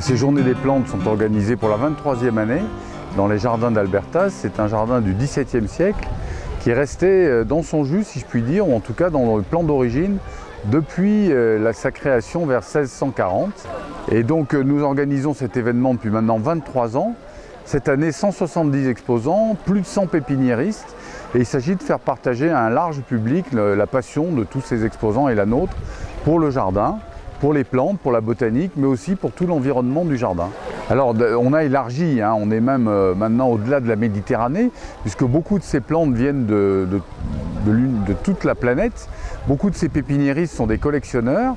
Ces journées des plantes sont organisées pour la 23e année dans les jardins d'Albertas. C'est un jardin du XVIIe siècle qui est resté dans son jus, si je puis dire, ou en tout cas dans le plan d'origine, depuis sa création vers 1640. Et donc nous organisons cet événement depuis maintenant 23 ans. Cette année, 170 exposants, plus de 100 pépiniéristes. Et il s'agit de faire partager à un large public la passion de tous ces exposants et la nôtre pour le jardin, pour les plantes, pour la botanique, mais aussi pour tout l'environnement du jardin. Alors on a élargi, on est même maintenant au-delà de la Méditerranée, puisque beaucoup de ces plantes viennent de toute la planète. Beaucoup de ces pépiniéristes sont des collectionneurs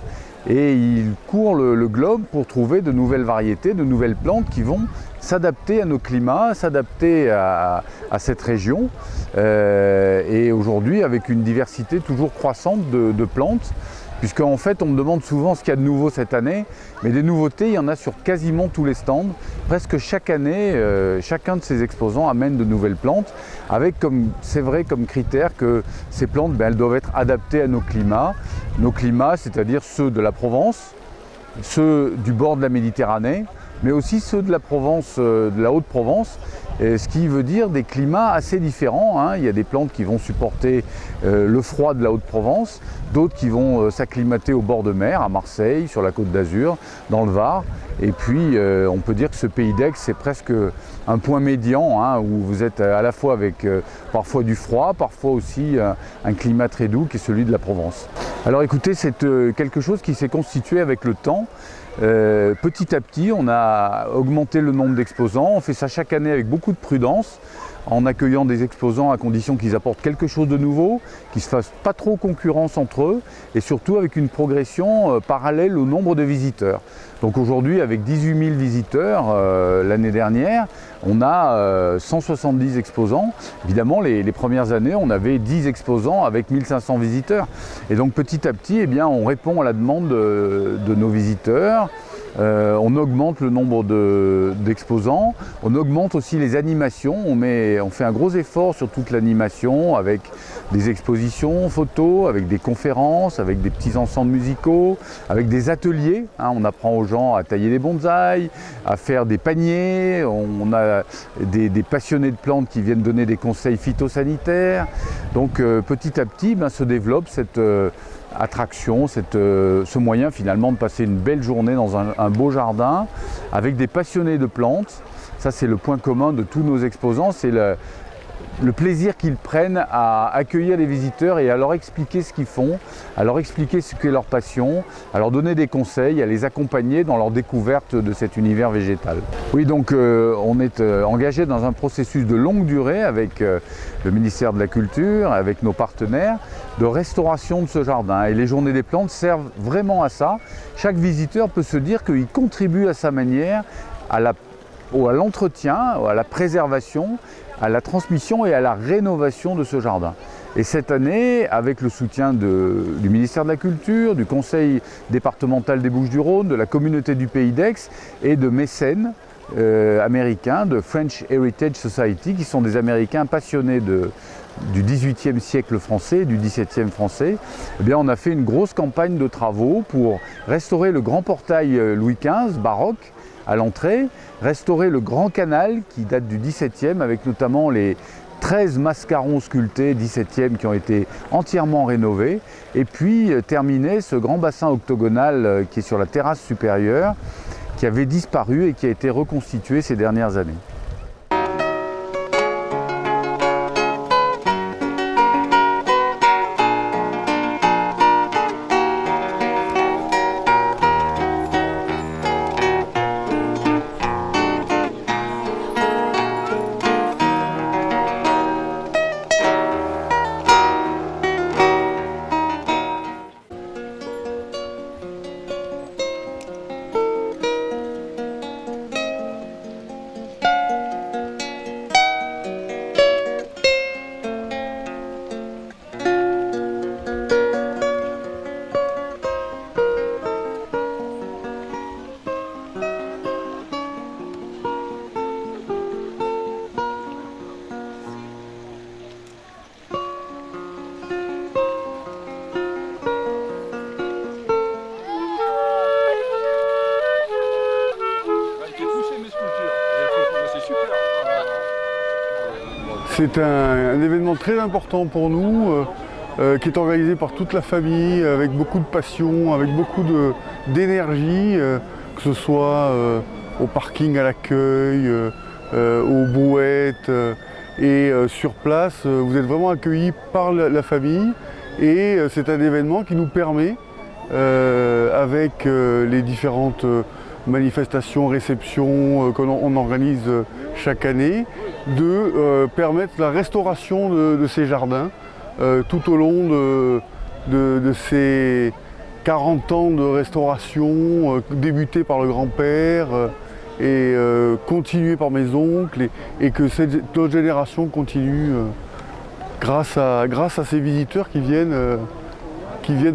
et ils courent le globe pour trouver de nouvelles variétés, de nouvelles plantes qui vont s'adapter à nos climats, s'adapter à cette région. Et aujourd'hui, avec une diversité toujours croissante de plantes, puisqu'en fait, on me demande souvent ce qu'il y a de nouveau cette année, mais des nouveautés, il y en a sur quasiment tous les stands. Presque chaque année, chacun de ces exposants amène de nouvelles plantes, avec c'est vrai comme critère que ces plantes, elles doivent être adaptées à nos climats, c'est-à-dire ceux de la Provence, ceux du bord de la Méditerranée, mais aussi ceux de la Provence, de la Haute-Provence, ce qui veut dire des climats assez différents. Il y a des plantes qui vont supporter le froid de la Haute-Provence, d'autres qui vont s'acclimater au bord de mer, à Marseille, sur la Côte d'Azur, dans le Var. Et puis on peut dire que ce pays d'Aix, c'est presque un point médian, où vous êtes à la fois avec parfois du froid, parfois aussi un climat très doux qui est celui de la Provence. Alors écoutez, c'est quelque chose qui s'est constitué avec le temps. Petit à petit, on a augmenté le nombre d'exposants. On fait ça chaque année avec beaucoup de prudence, en accueillant des exposants à condition qu'ils apportent quelque chose de nouveau, qu'ils ne se fassent pas trop concurrence entre eux, et surtout avec une progression parallèle au nombre de visiteurs. Donc aujourd'hui, avec 18 000 visiteurs l'année dernière, on a 170 exposants. Évidemment, les premières années, on avait 10 exposants avec 1500 visiteurs. Et donc petit à petit, on répond à la demande de nos visiteurs. On augmente le nombre d'exposants, on augmente aussi les animations, on fait un gros effort sur toute l'animation avec des expositions photos, avec des conférences, avec des petits ensembles musicaux, avec des ateliers. On apprend aux gens à tailler des bonsaïs, à faire des paniers, on a des passionnés de plantes qui viennent donner des conseils phytosanitaires. Donc petit à petit se développe cette attraction, ce moyen finalement de passer une belle journée dans un beau jardin avec des passionnés de plantes. Ça, c'est le point commun de tous nos exposants, c'est le plaisir qu'ils prennent à accueillir les visiteurs et à leur expliquer ce qu'ils font, à leur expliquer ce qu'est leur passion, à leur donner des conseils, à les accompagner dans leur découverte de cet univers végétal. Oui, donc on est engagé dans un processus de longue durée avec le ministère de la Culture, avec nos partenaires, de restauration de ce jardin. Et les journées des plantes servent vraiment à ça. Chaque visiteur peut se dire qu'il contribue à sa manière à l'entretien, à la préservation, à la transmission et à la rénovation de ce jardin. Et cette année, avec le soutien du ministère de la Culture, du Conseil départemental des Bouches-du-Rhône, de la communauté du Pays d'Aix et de mécènes américains, de French Heritage Society, qui sont des Américains passionnés du XVIIIe siècle français, du XVIIe français, on a fait une grosse campagne de travaux pour restaurer le grand portail Louis XV, baroque, à l'entrée, restaurer le grand canal qui date du XVIIe avec notamment les 13 mascarons sculptés XVIIe qui ont été entièrement rénovés, et puis terminer ce grand bassin octogonal qui est sur la terrasse supérieure, qui avait disparu et qui a été reconstitué ces dernières années. C'est un événement très important pour nous, qui est organisé par toute la famille, avec beaucoup de passion, avec beaucoup d'énergie, que ce soit au parking à l'accueil, aux brouettes et sur place. Vous êtes vraiment accueillis par la famille et c'est un événement qui nous permet, avec les différentes manifestations, réceptions qu'on organise chaque année, de permettre la restauration de ces jardins tout au long de ces 40 ans de restauration, débutés par le grand-père et continués par mes oncles, et que notre génération continue grâce à ces visiteurs qui viennent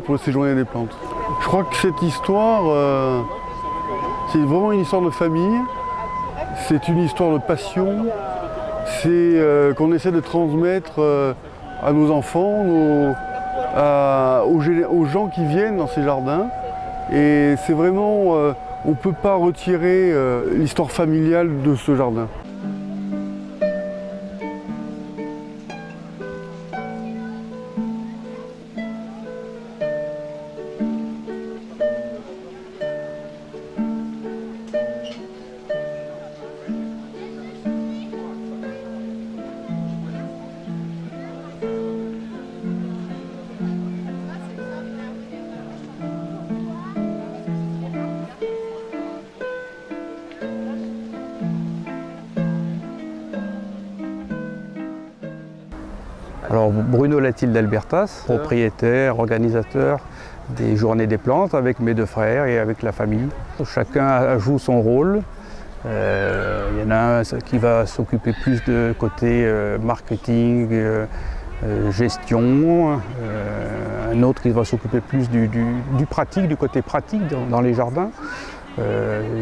pour ces journées des plantes. Je crois que cette histoire, c'est vraiment une histoire de famille, c'est une histoire de passion, c'est qu'on essaie de transmettre à nos enfants, aux gens qui viennent dans ces jardins. Et c'est vraiment, on ne peut pas retirer l'histoire familiale de ce jardin. Alors Bruno Latil d'Albertas, propriétaire, organisateur des Journées des Plantes avec mes deux frères et avec la famille. Chacun joue son rôle. Il y en a un qui va s'occuper plus de côté marketing, gestion, un autre qui va s'occuper plus du pratique, du côté pratique dans les jardins.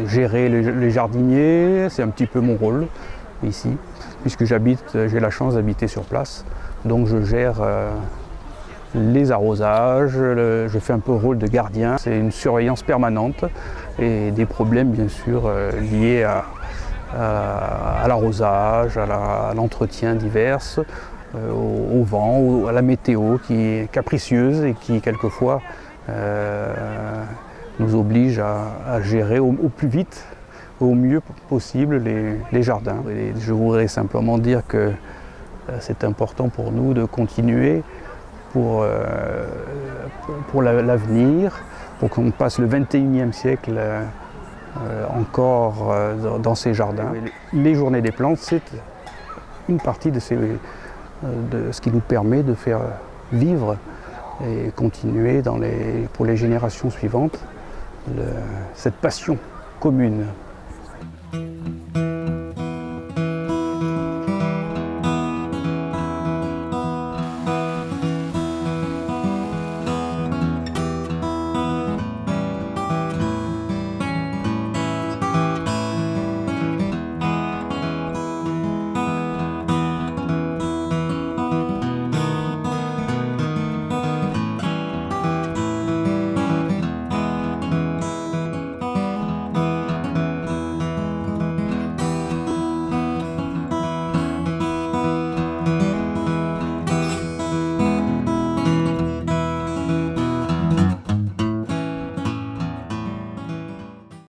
Gérer les jardiniers, c'est un petit peu mon rôle ici, puisque j'ai la chance d'habiter sur place. Donc je gère les arrosages, je fais un peu le rôle de gardien. C'est une surveillance permanente et des problèmes bien sûr liés à l'arrosage, à l'entretien divers, au vent, ou à la météo qui est capricieuse et qui quelquefois nous oblige à gérer au plus vite, au mieux possible les jardins. Et je voudrais simplement dire que c'est important pour nous de continuer pour l'avenir, pour qu'on passe le 21e siècle encore dans ces jardins. Les Journées des Plantes, c'est une partie de ce qui nous permet de faire vivre et continuer pour les générations suivantes cette passion commune.